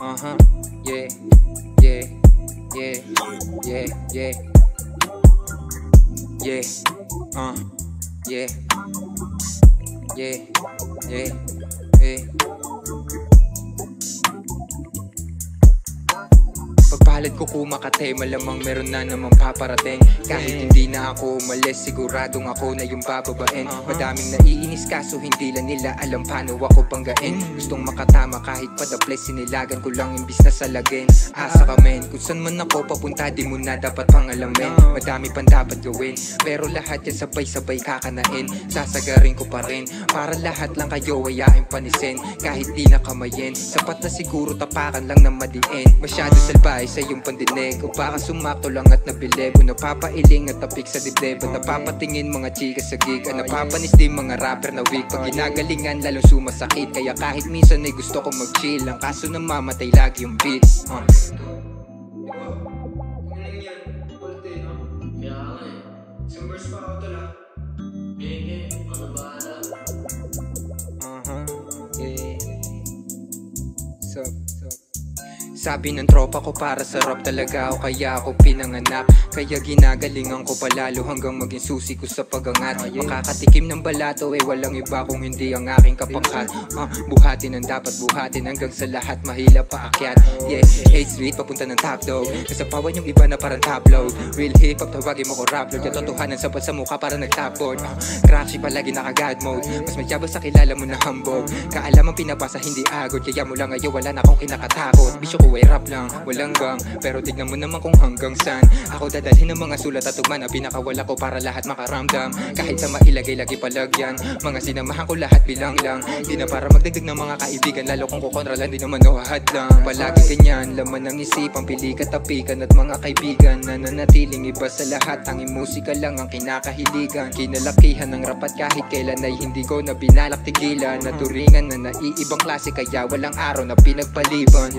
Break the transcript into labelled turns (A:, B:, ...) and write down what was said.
A: Uh-huh, yeah, yeah, yeah, yeah, yeah, yeah, yeah, yeah, yeah, yeah. Pagpalad ko kumakate, malamang meron na namang paparating. Kahit hindi na ako umalis, siguradong ako na yung bababain. Madaming naiinis kaso hindi lang nila alam paano ako banggain. Gustong makatama kahit padaples, sinilagan ko lang imbis na salagin. Asa ka men, kung saan man ako papunta di mo na dapat pangalamin. Madami pang dapat gawin, pero lahat yan sabay-sabay kakanain. Sasagarin ko pa rin, para lahat lang kayo ayain panisin. Kahit di na kamayin, sapat na siguro tapakan lang na madiin. Masyado salbay sa iyong pandinig, o baka sumakto lang at nabilib. O napapailing at tapik sa dibdib, at napapatingin mga chika sa gig. At napapanis din mga rapper na weak, pag ginagalingan lalong sumasakit. Kaya kahit minsan ay gusto kong mag-chill, ang kaso na mamatay lagi yung beat. Sabi ng tropa ko para sa rap talaga ako, kaya ako pinanganak. Kaya ginagalingan ko palalo hanggang maging susi ko sa pagangat. Makakatikim ng balato walang iba kung hindi ang aking kapangkat. Buhatin ang dapat buhatin hanggang sa lahat mahila paakyat. Yeah, 8th Street papunta ng top dog, kasapawan yung iba na parang top load. Real hip hop tawagin mo ko rap lord, katotohanan sapat sa mukha para nag-top board. Cracksy palagi naka-god mode, mas madyabas sa kilala mo na hambog. Kaalaman pinapasa hindi agod, kaya mula ngayon wala na akong kinakatakot. Bisyo ko ay rap lang, walang gang, pero tignan mo naman kung hanggang saan ako dadalhin ng mga sulat at tugma na pinakawala ko para lahat makaramdam. Kahit sa mailagay lagi palagyan, mga sinamahan ko lahat bilang lang. Di na para magdagdag ng mga kaibigan, lalo kung kukontralan di naman ohad lang. Palagi ganyan, laman ng isipang pili katapikan at mga kaibigan na nanatiling iba sa lahat. Tanging musika lang ang kinakahiligan, kinalakihan ng rapat kahit kailan ay hindi ko na binalak tigilan. Naturingan na naiibang klase kaya walang araw na pinagpaliban.